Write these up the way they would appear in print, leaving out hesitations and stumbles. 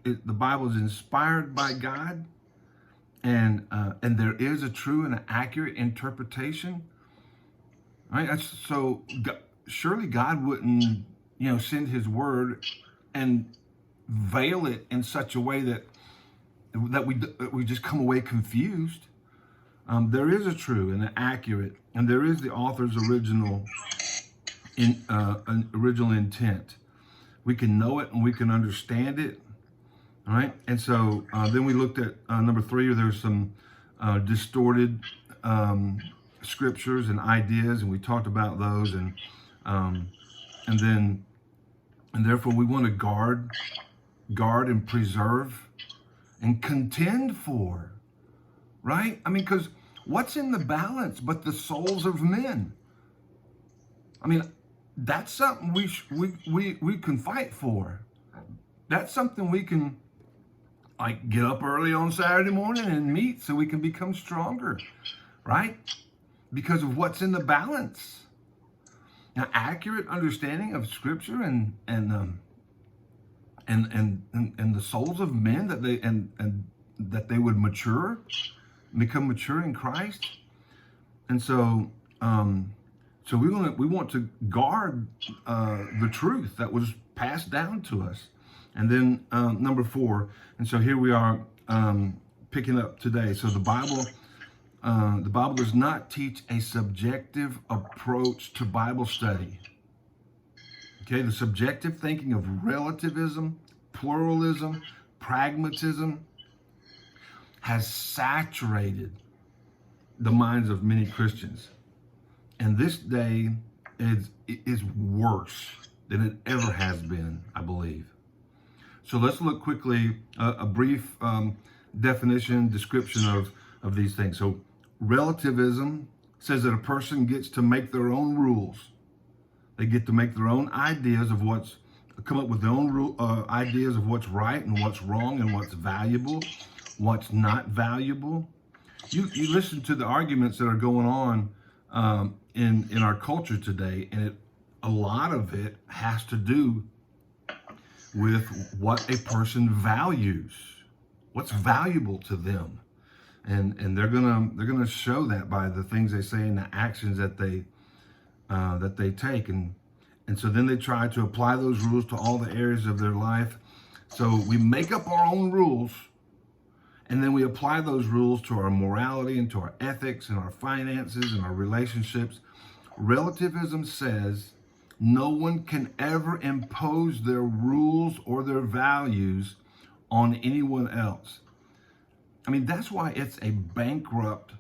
the Bible is inspired by God, and there is a true and accurate interpretation. Right? So surely God wouldn't, send His word and veil it in such a way that we just come away confused. There is a true and an accurate, and there is the author's original intent. We can know it and we can understand it. All right. And so then we looked at number 3, where there's some distorted scriptures and ideas, and we talked about those, and therefore we want to guard and preserve and contend for, right? I mean, because what's in the balance but the souls of men? I mean, that's something we can fight for. That's something we can, like, get up early on Saturday morning and meet so we can become stronger, right? Because of what's in the balance. Now, accurate understanding of Scripture and the souls of men, that they would mature, become mature in Christ. And so we want to guard the truth that was passed down to us. And then number 4, and so here we are picking up today. So the Bible does not teach a subjective approach to Bible study. Okay, the subjective thinking of relativism, pluralism, pragmatism has saturated the minds of many Christians. And this day is worse than it ever has been, I believe. So let's look quickly, a brief description of these things. So relativism says that a person gets to make their own rules. They get to make their own ideas of come up with their own ideas of what's right and what's wrong and what's valuable, what's not valuable. You listen to the arguments that are going on in our culture today, and a lot of it has to do with what a person values, what's valuable to them, and they're gonna show that by the things they say and the actions that they take, and so then they try to apply those rules to all the areas of their life. So we make up our own rules, and then we apply those rules to our morality and to our ethics and our finances and our relationships. Relativism says no one can ever impose their rules or their values on anyone else. I mean, that's why it's a bankrupt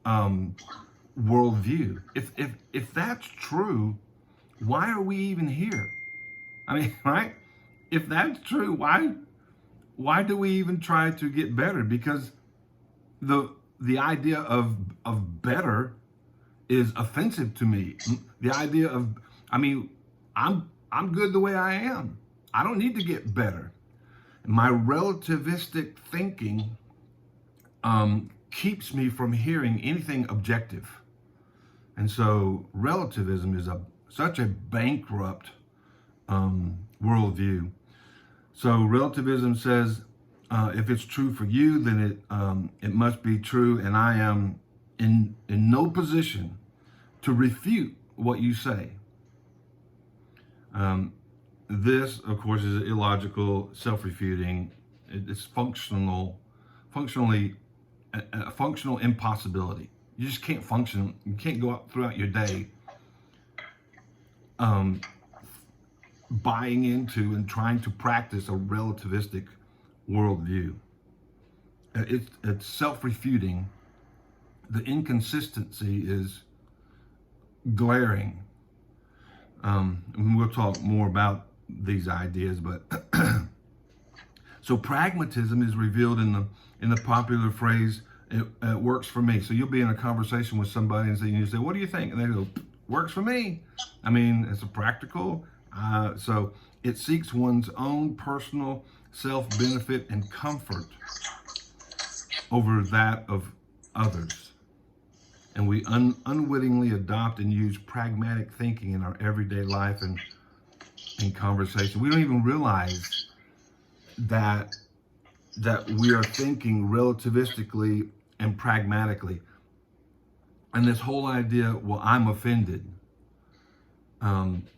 worldview. If that's true, why are we even here? I mean, right? If that's true, why do we even try to get better? Because the idea of better is offensive to me. The idea of, I mean, I'm good the way I am. I don't need to get better. My relativistic thinking keeps me from hearing anything objective. And so relativism is such a bankrupt worldview. So relativism says, if it's true for you, then it must be true, and I am in no position to refute what you say. This, of course, is illogical, self-refuting. It's functional impossibility. You just can't function. You can't go out throughout your day buying into and trying to practice a relativistic worldview. It's self-refuting. The inconsistency is glaring. And we'll talk more about these ideas, but so pragmatism is revealed in the popular phrase, it works for me. So you'll be in a conversation with somebody and you say, what do you think? And they go, works for me. I mean, it's a practical. So it seeks one's own personal self-benefit and comfort over that of others. And we unwittingly adopt and use pragmatic thinking in our everyday life and conversation. We don't even realize that we are thinking relativistically and pragmatically. And this whole idea, well, I'm offended.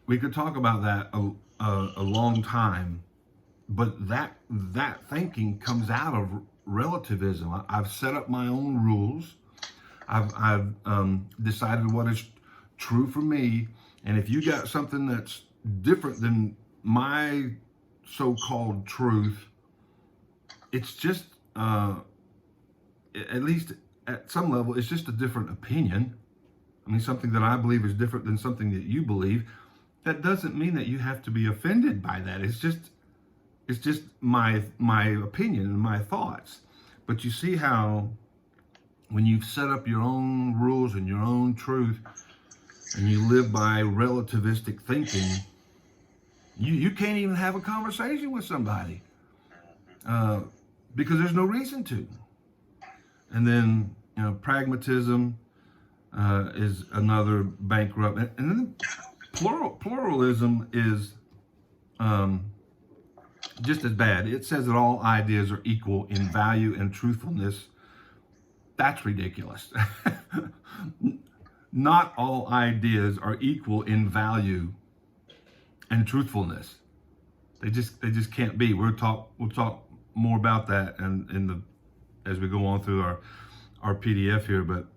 We could talk about that a long time, but that thinking comes out of relativism. I've set up my own rules. I've decided what is true for me, and if you got something that's different than my so-called truth, it's just, at least at some level, it's just a different opinion. I mean, something that I believe is different than something that you believe. That doesn't mean that you have to be offended by that. It's just my opinion and my thoughts. But you see how when you've set up your own rules and your own truth, and you live by relativistic thinking, you can't even have a conversation with somebody because there's no reason to. And then, pragmatism is another bankrupt. And then pluralism is just as bad. It says that all ideas are equal in value and truthfulness. That's ridiculous. Not all ideas are equal in value and truthfulness. They just can't be. We'll talk more about that as we go on through our PDF here. But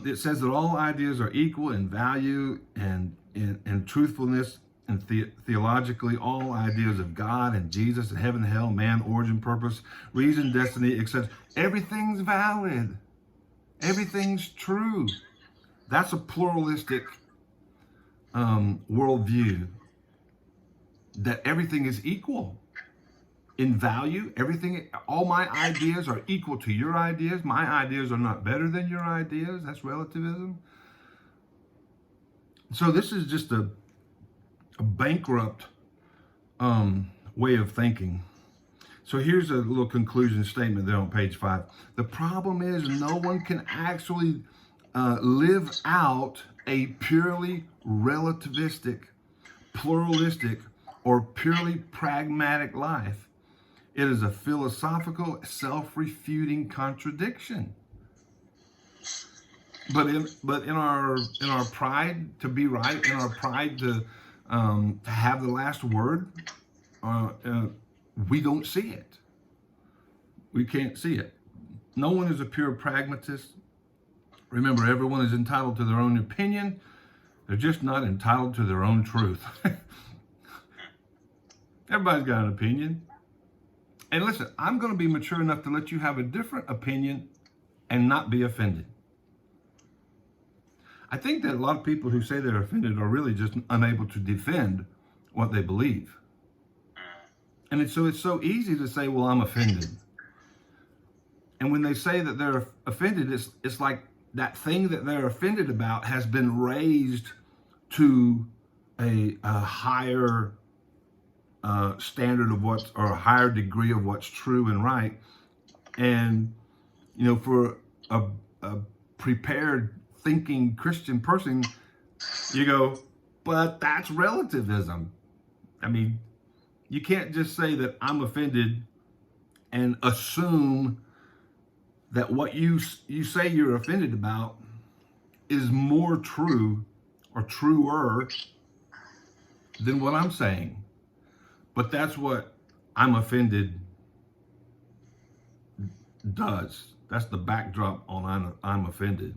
it says that all ideas are equal in value and in truthfulness and theologically. All ideas of God and Jesus and heaven and hell, man, origin, purpose, reason, destiny, etc. Everything's valid. Everything's true. That's a pluralistic worldview. That everything is equal in value. All my ideas are equal to your ideas. My ideas are not better than your ideas. That's relativism. So this is just a bankrupt way of thinking. So here's a little conclusion statement there on page 5. The problem is no one can actually live out a purely relativistic, pluralistic, or purely pragmatic life. It is a philosophical, self-refuting contradiction. But in our pride to be right, in our pride to have the last word, we don't see it. We can't see it. No one is a pure pragmatist. Remember, everyone is entitled to their own opinion. They're just not entitled to their own truth. Everybody's got an opinion. And listen, I'm going to be mature enough to let you have a different opinion and not be offended. I think that a lot of people who say they're offended are really just unable to defend what they believe. And it's so easy to say, well, I'm offended. And when they say that they're offended, it's like that thing that they're offended about has been raised to a higher standard of or a higher degree of what's true and right. And, for a prepared thinking Christian person, you go, but that's relativism. I mean, you can't just say that I'm offended and assume that what you say you're offended about is more true or truer than what I'm saying. But that's what I'm offended does. That's the backdrop on I'm offended.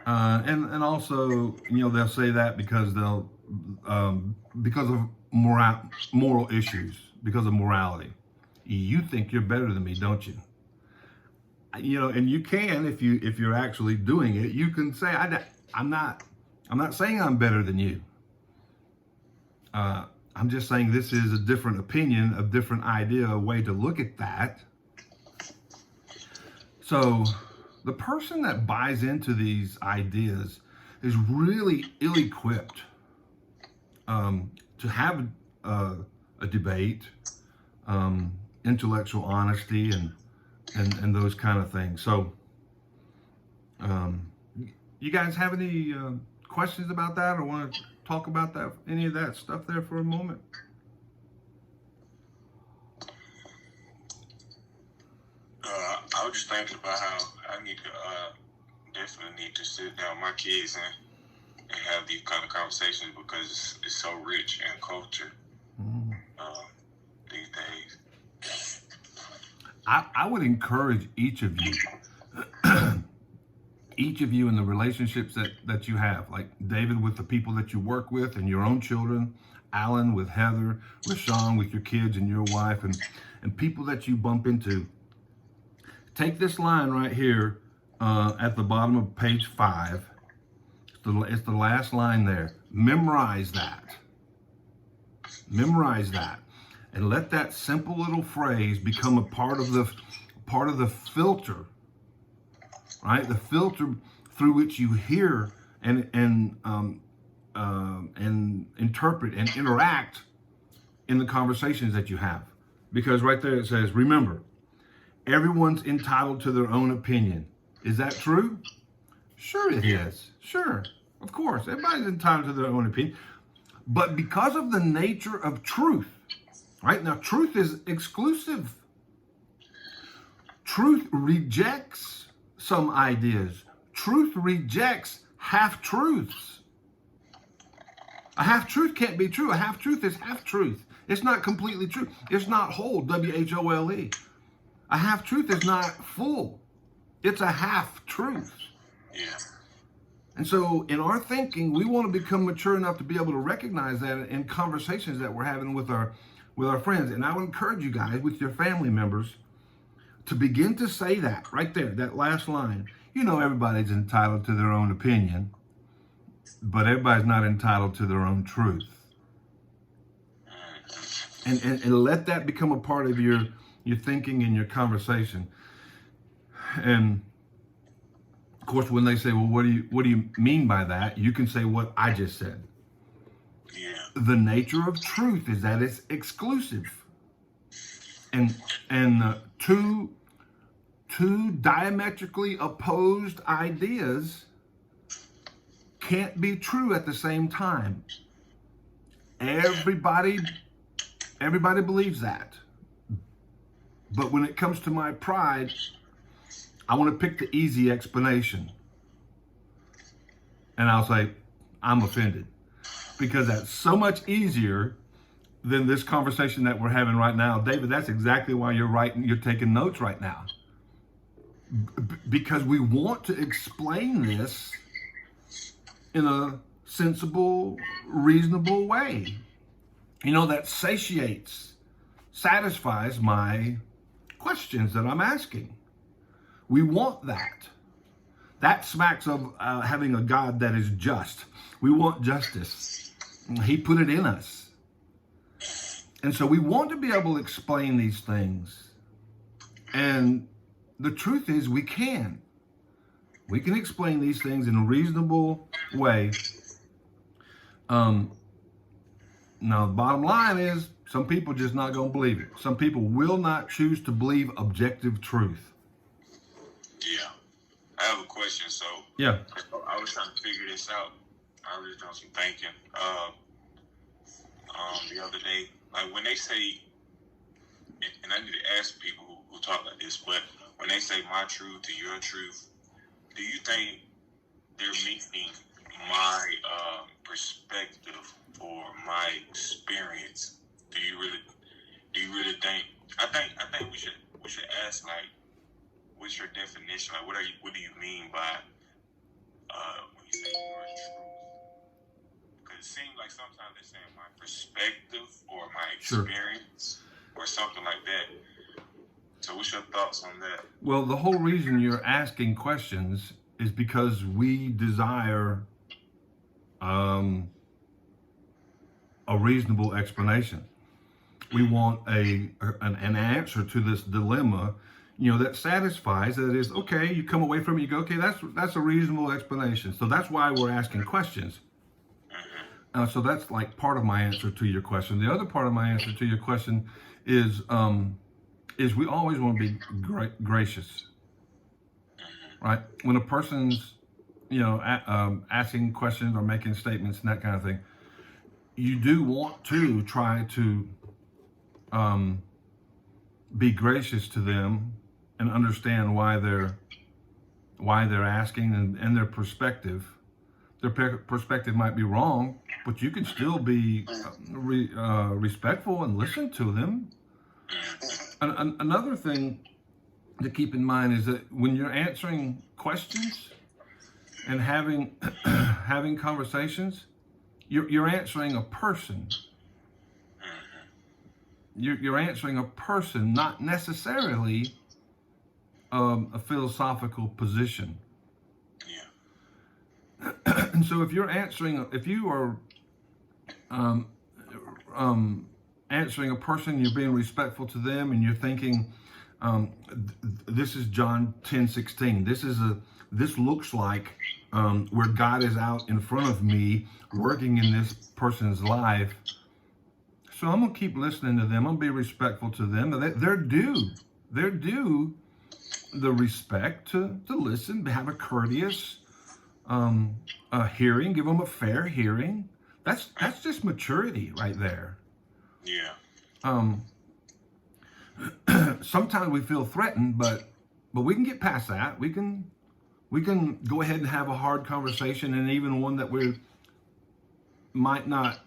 And also, they'll say that because because of moral issues, because of morality. You think you're better than me, don't you? And you can, if you're actually doing it, you can say, I'm not saying I'm better than you. I'm just saying this is a different opinion, a different idea, a way to look at that. So the person that buys into these ideas is really ill-equipped to have a debate, intellectual honesty, and those kind of things. So you guys have any questions about that, or want to talk about that, any of that stuff there for a moment? I was just thinking about how I need to definitely need to sit down with my kids and have these kind of conversations because it's so rich in culture these days. I would encourage each of you, in the relationships that you have, like David with the people that you work with and your own children, Alan with Heather, Rashawn with your kids and your wife, and people that you bump into. Take this line right here at the bottom of page 5. It's the last line there. Memorize that. Memorize that. And let that simple little phrase become a part of the filter, right? The filter through which you hear and interpret and interact in the conversations that you have. Because right there it says, remember, everyone's entitled to their own opinion. Is that true? Sure it is. Sure. Of course. Everybody's entitled to their own opinion. But because of the nature of truth, right? Now, truth is exclusive. Truth rejects some ideas. Truth rejects half-truths. A half-truth can't be true. A half-truth is half-truth. It's not completely true. It's not whole, W-H-O-L-E. A half-truth is not full. It's a half-truth. Yeah. And so in our thinking, we want to become mature enough to be able to recognize that in conversations that we're having with our friends. And I would encourage you guys with your family members to begin to say that right there, that last line. You know, everybody's entitled to their own opinion, but everybody's not entitled to their own truth. And let that become a part of your thinking and your conversation. And of course, when they say, well, what do you mean by that? You can say what I just said. Yeah. The nature of truth is that it's exclusive. And two diametrically opposed ideas can't be true at the same time. Everybody believes that. But when it comes to my pride, I want to pick the easy explanation. And I'll say, I'm offended. Because that's so much easier than this conversation that we're having right now. David, that's exactly why you're taking notes right now. Because we want to explain this in a sensible, reasonable way. You know, that satisfies my questions that I'm asking. We want that. That smacks of having a God that is just. We want justice. He put it in us. And so we want to be able to explain these things. And the truth is we can. We can explain these things in a reasonable way. Now, the bottom line is some people just not going to believe it. Some people will not choose to believe objective truth. Yeah. I have a question. So yeah, I was trying to figure this out. I was doing some thinking. The other day, like when they say, and I need to ask people who talk like this, but when they say my truth to your truth, do you think they're meaning my perspective or my experience? Do you really think? I think we should ask, like, what's your definition? Like, what do you mean by when you say your truth? Because it seems like sometimes they're saying my perspective or my experience or something like that. So what's your thoughts on that? Well, the whole reason you're asking questions is because we desire a reasonable explanation. We want an answer to this dilemma, you know, that satisfies, that is, okay, you come away from it, you go, okay, that's a reasonable explanation. So that's why we're asking questions. So that's like part of my answer to your question. The other part of my answer to your question is we always want to be gracious, right? When a person's, you know, asking questions or making statements and that kind of thing, you do want to try to be gracious to them and understand why they're asking, and their perspective. Their perspective might be wrong, but you can still be respectful and listen to them. Another thing to keep in mind is that when you're answering questions and having having conversations, you're answering a person. You're answering a person, not necessarily a philosophical position. And so if you are answering a person, you're being respectful to them, and you're thinking, this is John 10:16. This looks like where God is out in front of me, working in this person's life. So I'm gonna keep listening to them. I'm gonna be respectful to them. They're due the respect to listen, to have a courteous hearing, give them a fair hearing. That's just maturity right there. Yeah. Sometimes we feel threatened, but we can get past that. We can go ahead and have a hard conversation, and even one that we might not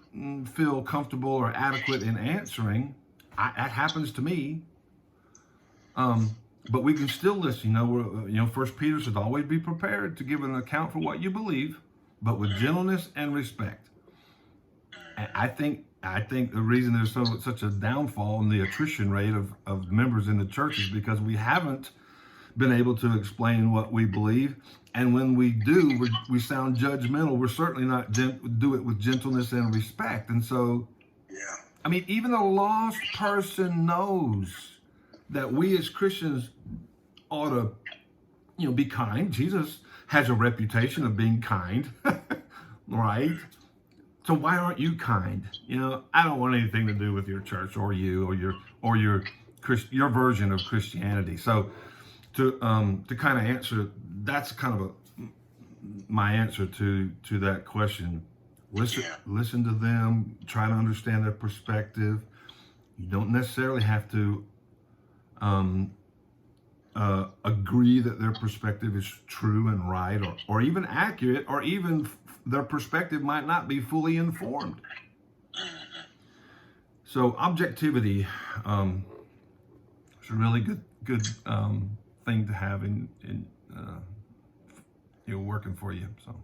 feel comfortable or adequate in answering. That happens to me. But we can still listen. First Peter says, always be prepared to give an account for what you believe, but with gentleness and respect. I think the reason there's such a downfall in the attrition rate of members in the church is because we haven't been able to explain what we believe. And when we do, we sound judgmental. We're certainly not do it with gentleness and respect. And so, I mean, even a lost person knows that we as Christians ought to, be kind. Jesus has a reputation of being kind, right? So why aren't you kind? I don't want anything to do with your church or you or your version of Christianity. So to kind of answer, that's kind of my answer to that question. Listen to them, try to understand their perspective. You don't necessarily have to agree that their perspective is true and right, or even accurate, or even their perspective might not be fully informed. So objectivity is a really good thing to have in working for you. So.